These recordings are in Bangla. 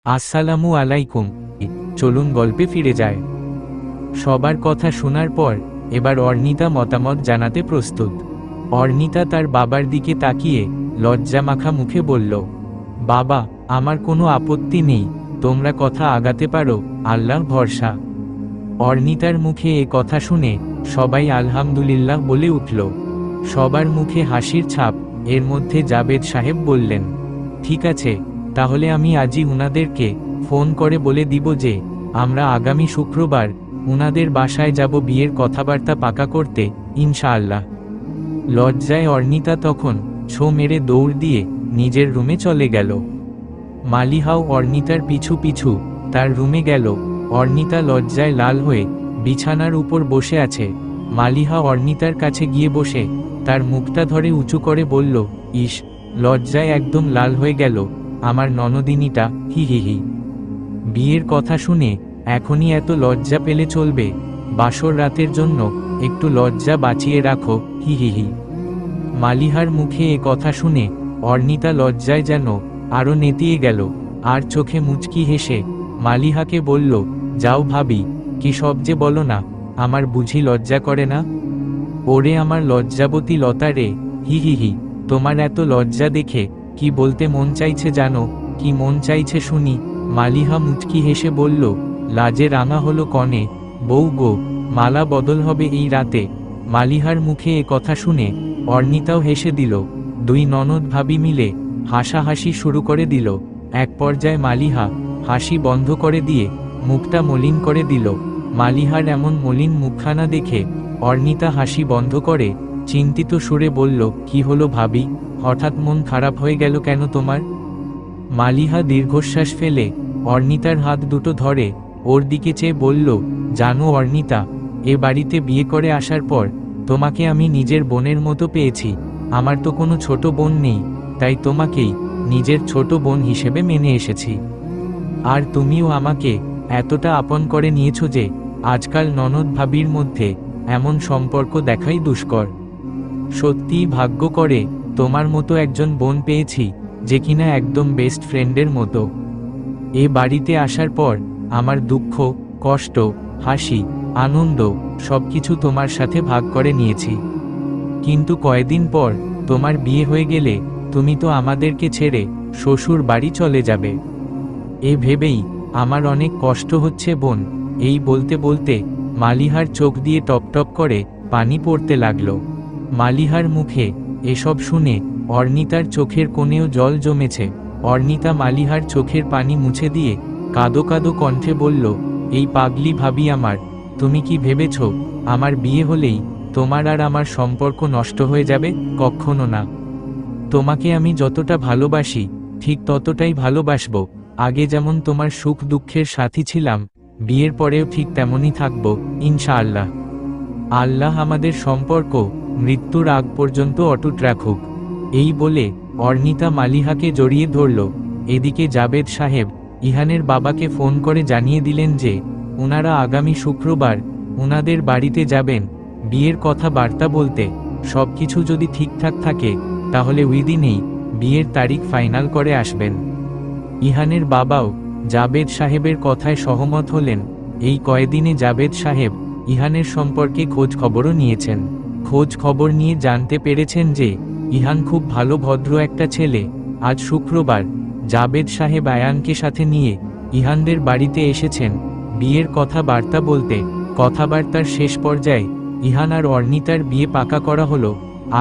আসসালামু আলাইকুম। চলুন গল্পে ফিরে যায়। সবার কথা শোনার পর এবার অর্ণিতা মতামত জানাতে প্রস্তুত। অর্ণিতা তার বাবার দিকে তাকিয়ে লজ্জামাখা মুখে বলল, বাবা, আমার কোনো আপত্তি নেই, তোমরা কথা আগাতে পারো, আল্লাহর ভরসা। অর্ণিতার মুখে এ কথা শুনে সবাই আলহামদুলিল্লাহ বলে উঠল। সবার মুখে হাসির ছাপ। এর মধ্যে জাবেদ সাহেব বললেন, ঠিক আছে, তাহলে আমি আজই উনাদেরকে ফোন করে বলে দিব যে আমরা আগামী শুক্রবার উনাদের বাসায় যাব বিয়ের কথাবার্তা পাকা করতে, ইনশাআল্লাহ। লজ্জায় অর্ণিতা তখন ছো মেরে দৌড় দিয়ে নিজের রুমে চলে গেল। মালিহাও অর্ণিতার পিছু পিছু তার রুমে গেল। অর্ণিতা লজ্জায় লাল হয়ে বিছানার উপর বসে আছে। মালিহা অর্ণিতার কাছে গিয়ে বসে তার মুখটা ধরে উঁচু করে বলল, ইস, লজ্জায় একদম লাল হয়ে গেল আমার ননদিনীটা, হি হি হি। বিয়ের কথা শুনে এখনই এত লজ্জা পেলে চলবে? বাসর রাতের জন্য একটু লজ্জা বাঁচিয়ে রাখো, হি হি হি। মালিহার মুখে এ কথা শুনে অর্ণিতা লজ্জায় যেন আরও নেতিয়ে গেল। আর চোখে মুচকি হেসে মালিহাকে বলল, যাও ভাবি, কি সব যে বলো না, আমার বুঝি লজ্জা করে না? ওরে আমার লজ্জাবতী লতা রে, হি হি হি। তোমার এত লজ্জা দেখে কি বলতে মন চাইছে জানো? কি মন চাইছে শুনি? মালিহা মুচকি হেসে বলল, লাজে রাঙা হলো কনে, বউ গো, মালা বদল হবে এই রাতে। মালিহার মুখে এ কথা শুনে অর্ণিতাও হেসে দিল। দুই ননদ ভাবি মিলে হাসাহাসি শুরু করে দিল। এক পর্যায়ে মালিহা হাসি বন্ধ করে দিয়ে মুখটা মলিন করে দিল। মালিহার এমন মলিন মুখখানা দেখে অর্ণিতা হাসি বন্ধ করে চিন্তিত সুরে বলল, কি হলো ভাবি, হঠাৎ মন খারাপ হয়ে গেল কেন তোমার? মালিহা দীর্ঘশ্বাস ফেলে অর্ণিতার হাত দুটো ধরে ওর দিকে চেয়ে বলল, জানো অর্ণিতা, এ বাড়িতে বিয়ে করে আসার পর তোমাকে আমি নিজের বোনের মতো পেয়েছি। আমার তো কোনো ছোট বোন নেই, তাই তোমাকেই নিজের ছোট বোন হিসেবে মেনে এসেছি। আর তুমিও আমাকে এতটা আপন করে নিয়েছো যে আজকাল ননদ ভাবির মধ্যে এমন সম্পর্ক দেখাই দুষ্কর। সত্যিই ভাগ্য করে তোমার মতো একজন বোন পেয়েছি, যে কিনা একদম বেস্ট ফ্রেন্ডের মতো। এ বাড়িতে আসার পর আমার দুঃখ, কষ্ট, হাসি, আনন্দ সবকিছু তোমার সাথে ভাগ করে নিয়েছি। কিন্তু কয়েকদিন পর তোমার বিয়ে হয়ে গেলে তুমি তো আমাদেরকে ছেড়ে শ্বশুর বাড়ি চলে যাবে। এ ভেবেই আমার অনেক কষ্ট হচ্ছে বোন। এই বলতে বলতে মালিহার চোখ দিয়ে টপটপ করে পানি পড়তে লাগলো। মালিহার মুখে এসব শুনে অর্ণিতার চোখের কোণেও জল জমেছে। অর্ণিতা মালিহার চোখের পানি মুছে দিয়ে কাঁদো কাঁদো কণ্ঠে বলল, এই পাগলি ভাবি আমার, তুমি কি ভেবেছ আমার বিয়ে হলেই তোমার আর আমার সম্পর্ক নষ্ট হয়ে যাবে? কখনো না। তোমাকে আমি যতটা ভালোবাসি ঠিক ততটাই ভালোবাসবো। আগে যেমন তোমার সুখ দুঃখের সাথী ছিলাম, বিয়ের পরেও ঠিক তেমনই থাকবো, ইনশাআল্লাহ। আল্লাহ আমাদের সম্পর্ক মৃত্যুর আগ পর্যন্ত অটুট রাখুক। এই বলে অর্ণিতা মালিহাকে জড়িয়ে ধরল। এদিকে জাবেদ সাহেব ইহানের বাবাকে ফোন করে জানিয়ে দিলেন যে ওনারা আগামী শুক্রবার ওনাদের বাড়িতে যাবেন বিয়ের কথা বার্তা বলতে। সবকিছু যদি ঠিকঠাক থাকে তাহলে ওই দিনেই বিয়ের তারিখ ফাইনাল করে আসবেন। ইহানের বাবাও জাবেদ সাহেবের কথায় সহমত হলেন। এই কয়েকদিনে জাবেদ সাহেব ইহানের সম্পর্কে খোঁজ খবরও নিয়েছেন। খোঁজ খবর নিয়ে জানতে পেরেছেন যে ইহান খুব ভালো ভদ্র একটা ছেলে। আজ শুক্রবার জাবেদ সাহেব আয়ানকে সাথে নিয়ে ইহানদের বাড়িতে এসেছেন বিয়ের কথা বার্তা বলতে। কথাবার্তার শেষ পর্যায়ে ইহান আর অর্ণিতার বিয়ে পাকা করা হলো।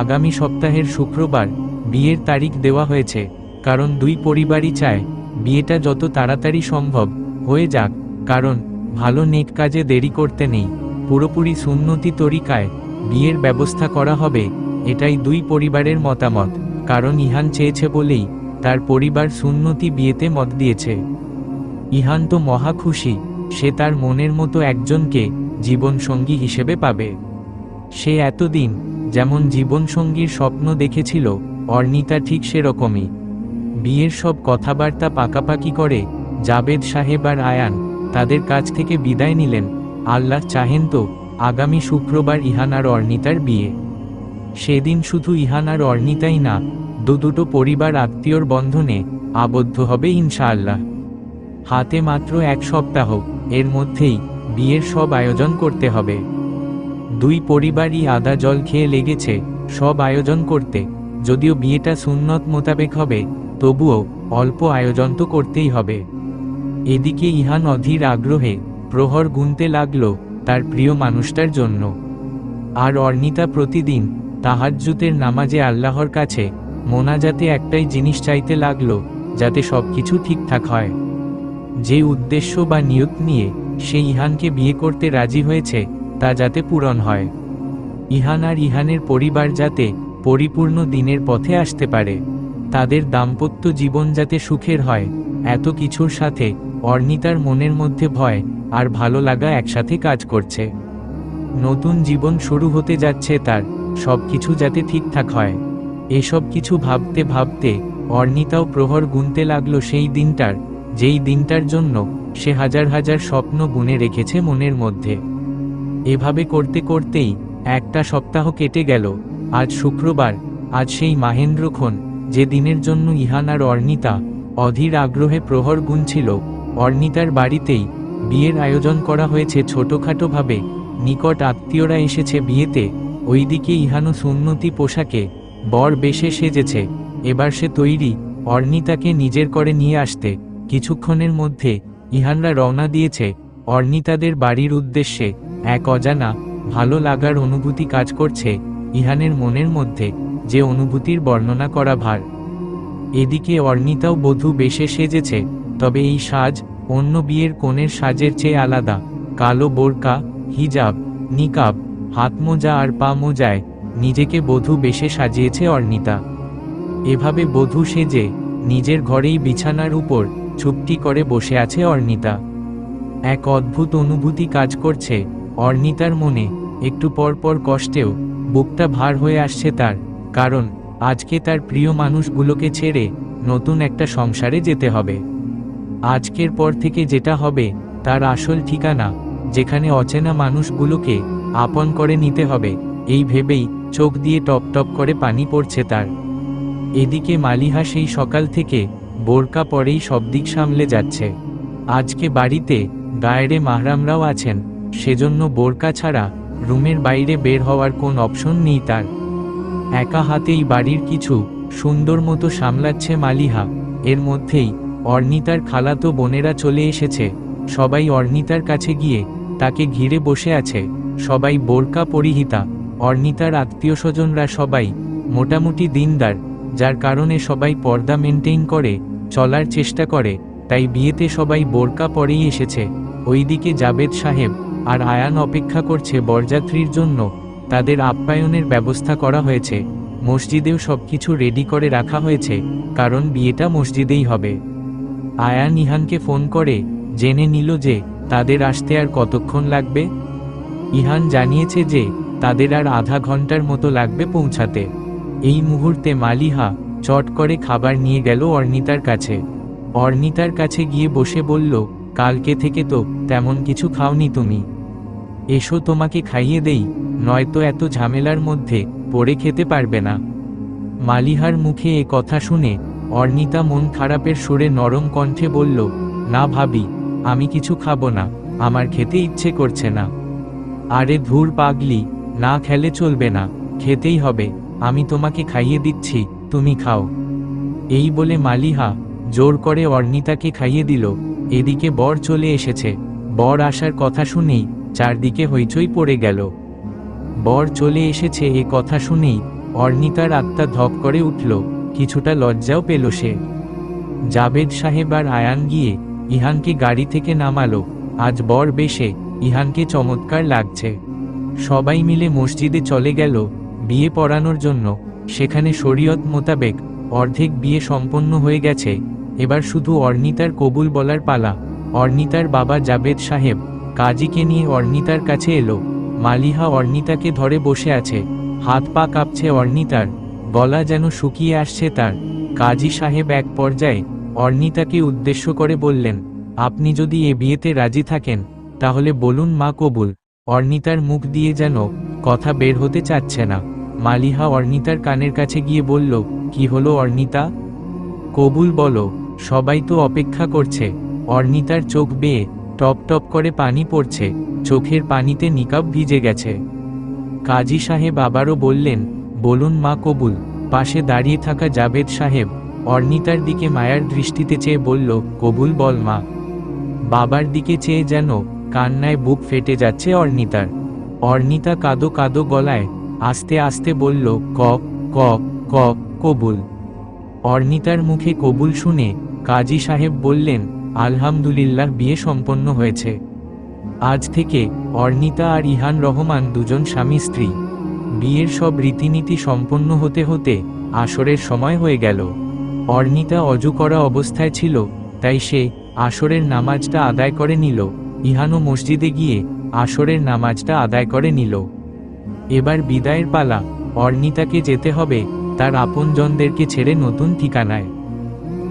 আগামী সপ্তাহের শুক্রবার বিয়ের তারিখ দেওয়া হয়েছে, কারণ দুই পরিবারই চায় বিয়েটা যত তাড়াতাড়ি সম্ভব হয়ে যাক, কারণ ভালো নেক কাজে দেরি করতে নেই। পুরোপুরি সুন্নতি তরিকায় বিয়ের ব্যবস্থা করা হবে, এটাই দুই পরিবারের মতামত। কারণ ইহান চেয়েছে বলেই তার পরিবার সুন্নতি বিয়েতে মত দিয়েছে। ইহান তো মহা খুশি, সে তার মনের মতো একজনকে জীবনসঙ্গী হিসেবে পাবে। সে এতদিন যেমন জীবনসঙ্গীর স্বপ্ন দেখেছিল, অর্ণিতা ঠিক সেরকমই। বিয়ের সব কথাবার্তা পাকাপাকি করে জাবেদ সাহেব আর আয়ান তাদের কাছ থেকে বিদায় নিলেন। আল্লাহ চাহেন তো আগামী শুক্রবার ইহান আর অর্ণিতার বিয়ে। সেদিন শুধু ইহান আর অর্ণিতাই না, দুটো পরিবার আত্মীয়র বন্ধনে আবদ্ধ হবে ইনশাআল্লাহ। হাতে মাত্র 1 সপ্তাহ, এর মধ্যেই বিয়ের সব আয়োজন করতে হবে। দুই পরিবারই আদা জল খেয়ে লেগেছে সব আয়োজন করতে। যদিও বিয়েটা সুন্নত মোতাবেক হবে, তবুও অল্প আয়োজন তো করতেই হবে। এদিকে ইহান অধীর আগ্রহে প্রহর গুনতে লাগল তার প্রিয় মানুষটার জন্য। আর অর্ণিতা প্রতিদিন তাহাজ্জুদের নামাজে আল্লাহর কাছে মোনাজাতে একটাই জিনিস চাইতে লাগল, যাতে সবকিছু ঠিকঠাক হয়। যে উদ্দেশ্য বা নিয়ত নিয়ে সে ইহানকে বিয়ে করতে রাজি হয়েছে তা যাতে পূরণ হয়। ইহান আর ইহানের পরিবার যাতে পরিপূর্ণ দিনের পথে আসতে পারে, তাদের দাম্পত্য জীবন যাতে সুখের হয়, এত কিছুর সাথে অর্ণিতার মনের মধ্যে ভয় আর ভালো লাগা একসাথে কাজ করছে। নতুন জীবন শুরু হতে যাচ্ছে তার, সবকিছু যাতে ঠিকঠাক হয়, এসব কিছু ভাবতে ভাবতে অর্ণিতাও প্রহর গুনতে লাগলো সেই দিনটার, যেই দিনটার জন্য সে হাজার হাজার স্বপ্ন বুনে রেখেছে মনের মধ্যে। এভাবে করতে করতেই একটা সপ্তাহ কেটে গেল। আজ শুক্রবার, আজ সেই মাহেন্দ্রক্ষণ যে দিনের জন্য ইহান আর অর্ণিতা অধীর আগ্রহে প্রহর গুনছিল। অর্ণিতার বাড়িতেই বিয়ের আয়োজন করা হয়েছে ছোটখাটোভাবে, নিকট আত্মীয়রা এসেছে বিয়েতে। ওইদিকে ইহানও সুন্নতি পোশাকে বর বেশে সেজেছে। এবার সে তৈরি অর্ণিতাকে নিজের করে নিয়ে আসতে। কিছুক্ষণের মধ্যে ইহানরা রওনা দিয়েছে অর্ণিতাদের বাড়ির উদ্দেশ্যে। এক অজানা ভালো লাগার অনুভূতি কাজ করছে ইহানের মনের মধ্যে, যে অনুভূতির বর্ণনা করা ভার। এদিকে অর্ণিতাও বধূ বেশে সেজেছে, তবে এই সাজ অন্য বিয়ের কনের সাজের চেয়ে আলাদা। কালো বোরকা, হিজাব, নিকাব, হাতমোজা আর পা মোজায় নিজেকে বধূ বেশে সাজিয়েছে অর্ণিতা। এভাবে বধূ সেজে নিজের ঘরেই বিছানার উপর চুপটি করে বসে আছে অর্ণিতা। এক অদ্ভুত অনুভূতি কাজ করছে অর্ণিতার মনে। একটু পর পর কষ্টেও বুকটা ভার হয়ে আসছে তার, কারণ আজকে তার প্রিয় মানুষগুলোকে ছেড়ে নতুন একটা সংসারে যেতে হবে। আজকের পর থেকে যেটা হবে তার আসল ঠিকানা, যেখানে অচেনা মানুষগুলোকে আপন করে নিতে হবে, এই ভেবেই চোখ দিয়ে টপ টপ করে পানি পড়ছে তার। এদিকে মালিহা সেই সকাল থেকে বোরকা পরেই সব দিক সামলে যাচ্ছে। আজকে বাড়িতে গায়েরে মাহরামরাও আছেন, সেজন্য বোরকা ছাড়া রুমের বাইরে বের হওয়ার কোন অপশন নেই তার। একা হাতেই বাড়ির কিছু সুন্দর মতো সামলাচ্ছে মালিহা। এর মধ্যেই অর্ণিতার খালাতো বোনেরা চলে এসেছে। সবাই অর্ণিতার কাছে গিয়ে তাকে ঘিরে বসে আছে। সবাই বোরকা পরিহিতা। অর্ণিতার আত্মীয় স্বজনরা সবাই মোটামুটি দিনদার, যার কারণে সবাই পর্দা মেনটেইন করে চলার চেষ্টা করে, তাই বিয়েতে সবাই বোরকা পরেই এসেছে। ওইদিকে জাবেদ সাহেব আর আয়ান অপেক্ষা করছে বরযাত্রীর জন্য। তাদের আপ্যায়নের ব্যবস্থা করা হয়েছে। মসজিদেও সবকিছু রেডি করে রাখা হয়েছে, কারণ বিয়েটা মসজিদেই হবে। আয়ান ইহানকে ফোন করে জেনে নিল যে তাদের আসতে আর কতক্ষণ লাগবে। ইহান জানিয়েছে যে তাদের আর আধা ঘন্টার মতো লাগবে পৌঁছাতে। এই মুহূর্তে মালিহা চট করে খাবার নিয়ে গেল অর্ণিতার কাছে। অর্ণিতার কাছে গিয়ে বসে বলল, কালকে থেকে তো তেমন কিছু খাওনি তুমি, এসো তোমাকে খাইয়ে দেই, নয়তো এত ঝামেলার মধ্যে পড়ে খেতে পারবে না। মালিহার মুখে এ কথা শুনে অর্ণিতা মন খারাপের সুরে নরম কণ্ঠে বলল, না ভাবি, আমি কিছু খাবো না, আমার খেতে ইচ্ছে করছে না। আরে ধুর পাগলি, না খেলে চলবে না, খেতেই হবে, আমি তোমাকে খাইয়ে দিচ্ছি, তুমি খাও। এই বলে মালিহা জোর করে অর্ণিতাকে খাইয়ে দিল। এদিকে বর চলে এসেছে। বর আসার কথা শুনেই চারদিকে হইচই পড়ে গেল। বর চলে এসেছে এ কথা শুনেই অর্ণিতার আত্মা ধপ করে উঠল, কিছুটা লজ্জাও পেল সে। জাবেদ সাহেব আর আয়ান গিয়ে ইহানকে গাড়ি থেকে নামালো। আজ বর বেশে ইহানকে চমৎকার লাগছে। সবাই মিলে মসজিদে চলে গেল বিয়ে পড়ানোর জন্য। সেখানে শরীয়ত মোতাবেক অর্ধেক বিয়ে সম্পন্ন হয়ে গেছে। এবার শুধু অর্ণিতার কবুল বলার পালা। অর্ণিতার বাবা জাবেদ সাহেব কাজীকে নিয়ে অর্ণিতার কাছে এলো। মালিহা অর্ণিতাকে ধরে বসে আছে, হাত পা কাঁপছে অর্ণিতার, গলা যেন শুকিয়ে আসছে তার। কাজী সাহেব এক পর্যায়ে অর্ণিতাকে উদ্দেশ্য করে বললেন, আপনি যদি এ বিয়েতে রাজি থাকেন তাহলে বলুন মা কবুল। অর্ণিতার মুখ দিয়ে যেন কথা বের হতে চাচ্ছে না। মালিহা অর্ণিতার কানের কাছে গিয়ে বলল, কি হলো অর্ণিতা, কবুল বলো, সবাই তো অপেক্ষা করছে। অর্নিতার চোখ বেয়ে টপ টপ করে পানি পড়ছে, চোখের পানিতে নিকাব ভিজে গেছে। কাজী সাহেব আবারও বললেন, বলুন মা কবুল। পাশে দাঁড়িয়ে থাকা জাবেদ সাহেব অর্নিতার দিকে মায়ার দৃষ্টিতে চেয়ে বলল, কবুল বল মা। বাবার দিকে চেয়ে যেন কান্নায় বুক ফেটে যাচ্ছে অর্নিতার। অর্নিতা কাঁদো কাঁদো গলায় আস্তে আস্তে বলল, ক ক ক কবুল। অর্নিতার মুখে কবুল শুনে কাজী সাহেব বললেন, আলহামদুলিল্লাহ, বিয়ে সম্পন্ন হয়েছে। আজ থেকে অর্নিতা আর ইহান রহমান দুজন স্বামী স্ত্রী। বিয়ের সব রীতিনীতি সম্পন্ন হতে হতে আসরের সময় হয়ে গেল। অর্নিতা অজু করা অবস্থায় ছিল, তাই সে আসরের নামাজটা আদায় করে নিল। ইহানও মসজিদে গিয়ে আসরের নামাজটা আদায় করে নিল। এবার বিদায়ের পালা। অর্নিতাকে যেতে হবে তার আপনজনদেরকে ছেড়ে নতুন ঠিকানায়।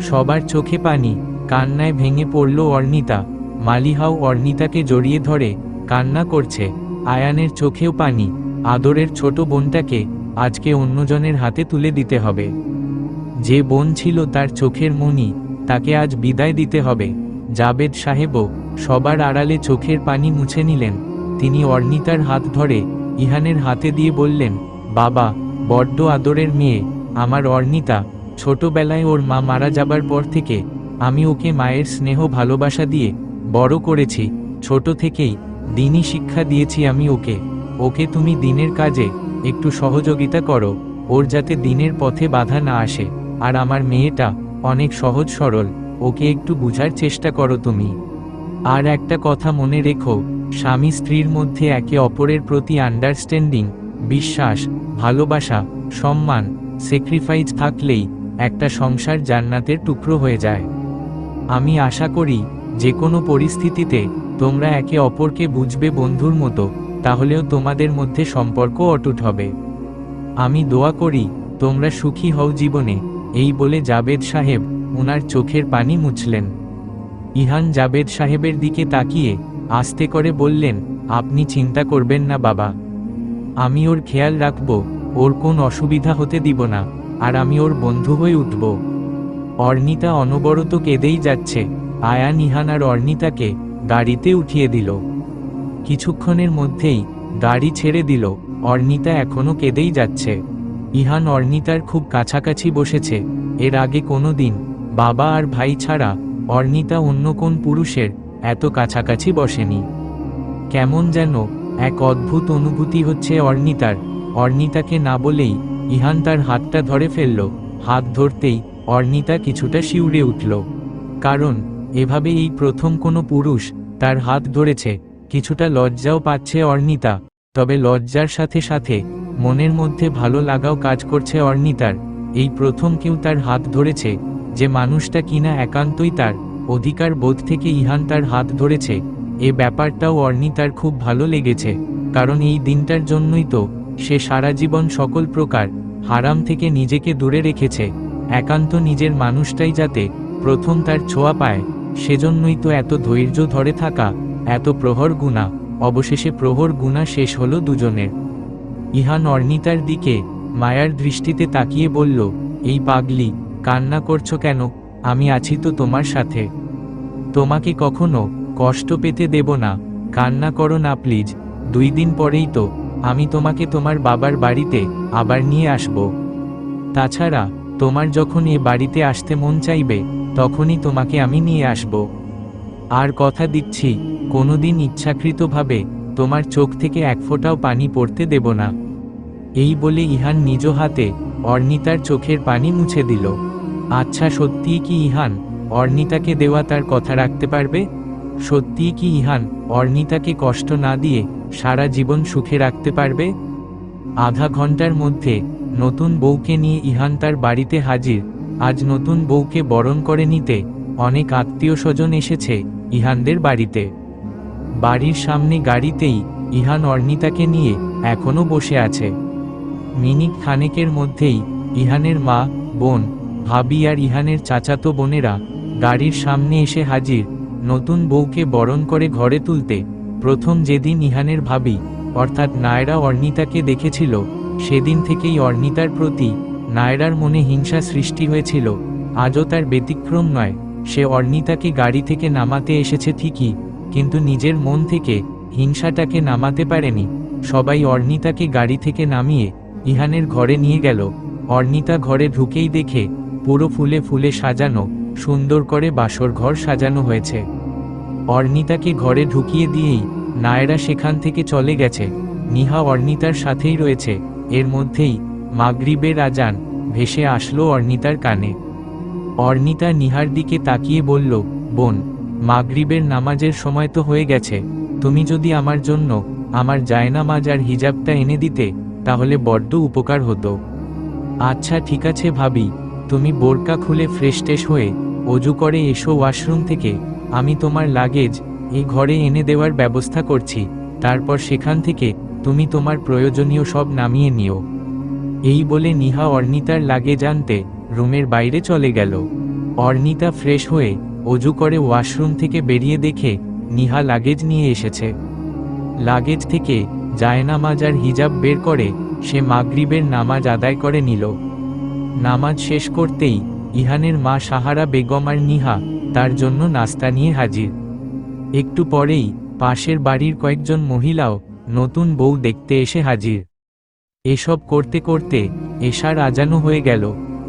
সবার চোখে পানি, কান্নায় ভেঙে পড়ল অর্নিতা। মালিহাও অর্নিতাকে জড়িয়ে ধরে কান্না করছে। আয়ানের চোখেও পানি। আদরের ছোট বোনটাকে আজকে অন্যজনের হাতে তুলে দিতে হবে। যে বোন ছিল তার চোখের মণি, তাকে আজ বিদায় দিতে হবে। জাবেদ সাহেবও সবার আড়ালে চোখের পানি মুছে নিলেন। তিনি অর্নিতার হাত ধরে ইহানের হাতে দিয়ে বললেন, বাবা, বড্ড আদরের মেয়ে আমার অর্নিতা। ছোটবেলায় ওর মা মারা যাবার পর থেকে আমি ওকে মায়ের স্নেহ ভালোবাসা দিয়ে বড় করেছি। ছোট থেকেই দিনই শিক্ষা দিয়েছি আমি ওকে। ওকে তুমি দিনের কাজে একটু সহযোগিতা করো, ওর যাতে দিনের পথে বাধা না আসে। আর আমার মেয়েটা অনেক সহজ সরল, ওকে একটু বুঝার চেষ্টা করো তুমি। আর একটা কথা মনে রেখো, স্বামী স্ত্রীর মধ্যে একে অপরের প্রতি আন্ডারস্ট্যান্ডিং, বিশ্বাস, ভালোবাসা, সম্মান, স্যাক্রিফাইস থাকলেই একটা সংসার জান্নাতের টুকরো হয়ে যায়। আমি আশা করি যে কোনো পরিস্থিতিতে তোমরা একে অপরকে বুঝবে বন্ধুর মতো, তাহলেও তোমাদের মধ্যে সম্পর্ক অটুট হবে। আমি দোয়া করি তোমরা সুখী হও জীবনে। এই বলে জাবেদ সাহেব ওনার চোখের পানি মুছলেন। ইহান জাবেদ সাহেবের দিকে তাকিয়ে আস্তে করে বললেন, আপনি চিন্তা করবেন না বাবা, আমি ওর খেয়াল রাখব, ওর কোন অসুবিধা হতে দিব না, আর আমি ওর বন্ধু হয়ে উঠব। অর্নিতা অনবরত কেঁদেই যাচ্ছে। আয়ান ইহান আর অর্নিতাকে গাড়িতে উঠিয়ে দিল। কিছুক্ষণের মধ্যেই গাড়ি ছেড়ে দিল। অর্নিতা এখনো কেঁদেই যাচ্ছে। ইহান অর্নিতার খুব কাছাকাছি বসেছে। এর আগে কোনো দিন বাবা আর ভাই ছাড়া অর্নিতা অন্য কোন পুরুষের এত কাছাকাছি বসেনি। কেমন যেন এক অদ্ভুত অনুভূতি হচ্ছে অর্নিতার। অর্নিতাকে না বলেই ইহান তার হাতটা ধরে ফেলল। হাত ধরতেই অর্নিতা কিছুটা শিউরে উঠল, কারণ এভাবে এই প্রথম কোনো পুরুষ তার হাত ধরেছে। কিছুটা লজ্জাও পাচ্ছে অর্নিতা, তবে লজ্জার সাথে সাথে মনের মধ্যে ভালো লাগাও কাজ করছে অর্নিতার। এই প্রথম কেউ তার হাত ধরেছে, যে মানুষটা কিনা একান্তই তার অধিকার বোধ থেকে ইহান তার হাত ধরেছে। এ ব্যাপারটাও অর্নিতার খুব ভালো লেগেছে, কারণ এই দিনটার জন্যই তো সে সারা জীবন সকল প্রকার হারাম থেকে নিজেকে দূরে রেখেছে। একান্ত নিজের মানুষটাই যাতে প্রথম তার ছোঁয়া পায়, সেজন্যই তো এত ধৈর্য ধরে থাকা, এত প্রহর গুণা। অবশেষে প্রহর গুণা শেষ হলো দুজনের। ইহান অর্নিতার দিকে মায়ার দৃষ্টিতে তাকিয়ে বলল, এই পাগলি, কান্না করছো কেন? আমি আছি তো তোমার সাথে, তোমাকে কখনো কষ্ট পেতে দেব না। কান্না করো না প্লিজ। 2 দিন পরেই তো আমি তোমাকে তোমার বাবার বাড়িতে আবার নিয়ে আসব। তাছাড়া তোমার যখন এ বাড়িতে আসতে মন চাইবে, তখনই তোমাকে আমি নিয়ে আসব। আর কথা দিচ্ছি, কোনোদিন ইচ্ছাকৃতভাবে তোমার চোখ থেকে এক ফোঁটাও পানি পড়তে দেব না। এই বলে ইহান নিজ হাতে অর্নিতার চোখের পানি মুছে দিল। আচ্ছা, সত্যিই কি ইহান অর্নিতাকে দেওয়া তার কথা রাখতে পারবে? সত্যিই কি ইহান অর্নিতাকে কষ্ট না দিয়ে সারা জীবন সুখে রাখতে পারবে? আধা ঘন্টার মধ্যে নতুন বউকে নিয়ে ইহান তার বাড়িতে হাজির। আজ নতুন বউকে বরণ করে নিতে অনেক আত্মীয় স্বজন এসেছে ইহানদের বাড়িতে। বাড়ির সামনে গাড়িতেই ইহান অর্নিতাকে নিয়ে এখনো বসে আছে। মিনিট খানেকের মধ্যেই ইহানের মা, বোন, ভাবি আর ইহানের চাচাতো বোনেরা গাড়ির সামনে এসে হাজির। নতুন বউকে বরণ করে ঘরে তুলতে প্রথম যেদিন ইহানের ভাবি অর্থাৎ নায়রা অর্নিতাকে দেখেছিল, সেদিন থেকেই অর্নিতার প্রতি নায়রার মনে হিংসা সৃষ্টি হয়েছিল। আজও তার ব্যতিক্রম নয়। সে অর্ণিতাকে গাড়ি থেকে নামাতে এসেছে ঠিকই, কিন্তু নিজের মন থেকে হিংসাটাকে নামাতে পারেনি। সবাই অর্ণিতাকে গাড়ি থেকে নামিয়ে ইহানের ঘরে নিয়ে গেল। অর্ণিতা ঘরে ঢুকেই দেখে পুরো ফুলে ফুলে সাজানো সুন্দর করে বাসর ঘর সাজানো হয়েছে। অর্ণিতাকে ঘরে ঢুকিয়ে দিয়েই নায়রা সেখান থেকে চলে গেছে। নিহা অর্ণিতার সাথেই রয়েছে। এর মধ্যেই মাগরিবের আজান ভেসে আসলো অর্ণিতার কানে। অর্ণিতা নিহার দিকে তাকিয়ে বলল, বোন, মাগরিবের নামাজের সময় তো হয়ে গেছে, তুমি যদি আমার জন্য আমার জায়নামাজ আর হিজাবটা এনে দিতে তাহলে বড্ড উপকার হতো। আচ্ছা ঠিক আছে ভাবি, তুমি বোরকা খুলে ফ্রেশ টেশ হয়ে অজু করে এসো ওয়াশরুম থেকে, আমি তোমার লাগেজ এই ঘরে এনে দেওয়ার ব্যবস্থা করছি, তারপর সেখান থেকে তুমি তোমার প্রয়োজনীয় সব নামিয়ে নিও। এই বলে নিহা অর্ণিতার লাগেজ আনতে রুমের বাইরে চলে গেল। অর্ণিতা ফ্রেশ হয়ে অজু করে ওয়াশরুম থেকে বেরিয়ে দেখে নিহা লাগেজ নিয়ে এসেছে। লাগেজ থেকে জায়নামাজ আর হিজাব বের করে সে মাগরিবের নামাজ আদায় করে নিল। নামাজ শেষ করতেই ইহানের মা সাহারা বেগম আর নিহা তার জন্য নাস্তা নিয়ে হাজির। একটু পরেই পাশের বাড়ির কয়েকজন মহিলাও নতুন বউ দেখতে এসে হাজির। এসব করতে করতে এশার আজানও হয়ে গেল,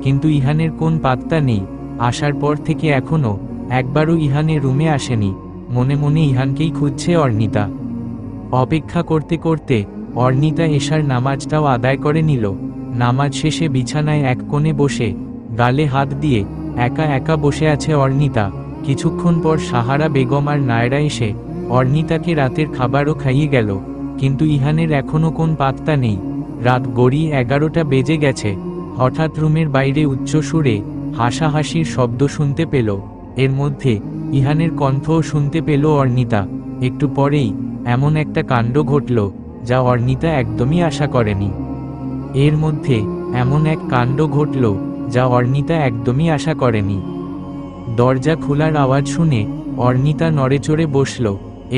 কিন্তু ইহানের কোন পাত্তা নেই। আসার পর থেকে এখনো একবারও ইহানের রুমে আসেনি। মনে মনে ইহানকেই খুঁজছে অর্ণিতা। অপেক্ষা করতে করতে অর্ণিতা এশার নামাজটাও আদায় করে নিল। নামাজ শেষে বিছানায় এক কোণে বসে গালে হাত দিয়ে একা একা বসে আছে অর্ণিতা। কিছুক্ষণ পর সাহারা বেগম আর নায়রা এসে অর্ণিতাকে রাতের খাবারও খাইয়ে গেল, কিন্তু ইহানের এখনো কোন পাত্তা নেই। রাত গড়িয়ে 11টা বেজে গেছে। হঠাৎ রুমের বাইরে উচ্চ সুরে হাসাহাসির শব্দ শুনতে পেল। এর মধ্যে ইহানের কণ্ঠও শুনতে পেল অর্ণিতা। একটু পরেই এমন একটা কাণ্ড ঘটল যা অর্ণিতা একদমই আশা করেনি। এর মধ্যে এমন এক কাণ্ড ঘটল যা অর্ণিতা একদমই আশা করেনি। দরজা খোলার আওয়াজ শুনে অর্ণিতা নড়েচড়ে বসল।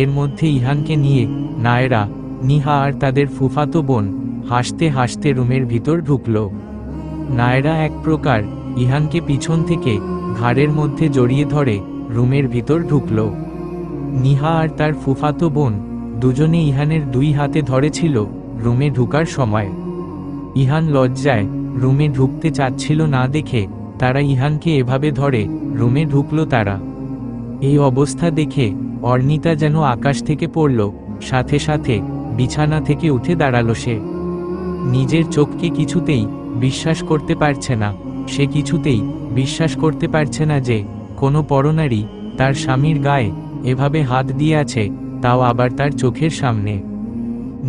এর মধ্যে ইহানকে নিয়ে নায়রা, নিহা আর তাদের ফুফাতো বোন হাসতে হাসতে রুমের ভিতর ঢুকল। নায়রা এক প্রকার ইহানকে পিছন থেকে ঘাড়ের মধ্যে জড়িয়ে ধরে রুমের ভিতর ঢুকল। নিহা আর তার ফুফাতো বোন দুজনে ইহানের দুই হাতে ধরেছিল রুমে ঢুকার সময়। ইহান লজ্জায় রুমে ঢুকতে চাচ্ছিল না দেখে তারা ইহানকে এভাবে ধরে রুমে ঢুকল তারা। এই অবস্থা দেখে অর্ণিতা যেন আকাশ থেকে পড়ল, সাথে সাথে বিছানা থেকে উঠে দাঁড়ালো সে। নিজের চোখকে কিছুতেই বিশ্বাস করতে পারছে না। সে কিছুতেই বিশ্বাস করতে পারছে না যে কোনো পরনারী তার স্বামীর গায়ে এভাবে হাত দিয়ে আছে, তাও আবার তার চোখের সামনে।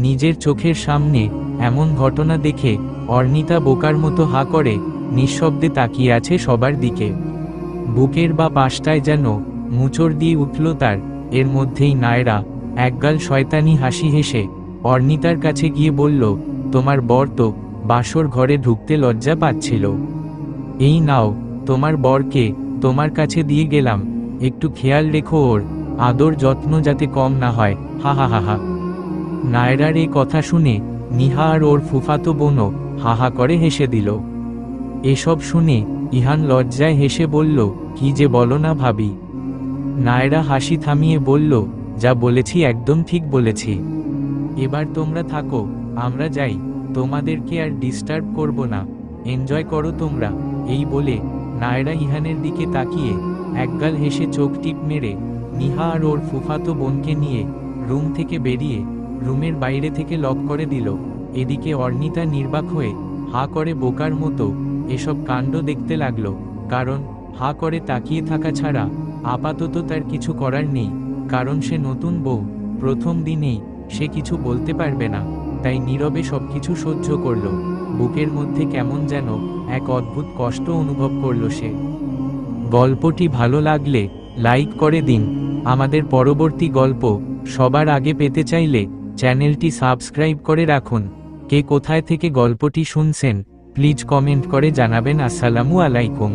নিজের চোখের সামনে এমন ঘটনা দেখে অর্ণিতা বোকার মতো হা করে নিঃশব্দে তাকিয়ে আছে সবার দিকে। বুকের বা পাশটায় যেন মুচড় দিয়ে উঠল তার। এর মধ্যেই নায়রা একগাল শয়তানি হাসি হেসে অর্ণিতার কাছে গিয়ে বলল, তোমার বর তো বাসর ঘরে ঢুকতে লজ্জা পাচ্ছিল, এই নাও তোমার বরকে তোমার কাছে দিয়ে গেলাম, একটু খেয়াল রেখো ওর আদর যত্ন যাতে কম না হয়, হা হা হা হা। নায়রার এই কথা শুনে নিহা আর ওর ফুফাতো বোনও হাহা করে হেসে দিল। এসব শুনে ইহান লজ্জায় হেসে বলল, কি যে বলো না ভাবি। নায়রা হাসি থামিয়ে বলল, যা বলেছি একদম ঠিক বলেছি, এবার তোমরা থাকো, আমরা যাই, তোমাদেরকে আর ডিস্টার্ব করব না, এনজয় করো তোমরা। এই বলে নায়রা ইহানের দিকে তাকিয়ে একগাল হেসে চোখ টিপ মেরে নিহা আর ওর ফুফাতো বোনকে নিয়ে রুম থেকে বেরিয়ে রুমের বাইরে থেকে লক করে দিল। এদিকে অর্ণিতা নির্বাক হয়ে হা করে বোকার মতো এসব কাণ্ড দেখতে লাগলো, কারণ হা করে তাকিয়ে থাকা ছাড়া আপাতত তার কিছু করার নেই। কারণ সে নতুন বউ, প্রথম দিনেই সে কিছু বলতে পারবে না, তাই নীরবে সবকিছু সহ্য করল। বুকের মধ্যে কেমন যেন এক অদ্ভুত কষ্ট অনুভব করল সে। গল্পটি ভালো লাগলে লাইক করে দিন। আমাদের পরবর্তী গল্প সবার আগে পেতে চাইলে চ্যানেলটি সাবস্ক্রাইব করে রাখুন। কে কোথায় থেকে গল্পটি শুনছেন প্লিজ কমেন্ট করে জানাবেন। আসসালামু আলাইকুম।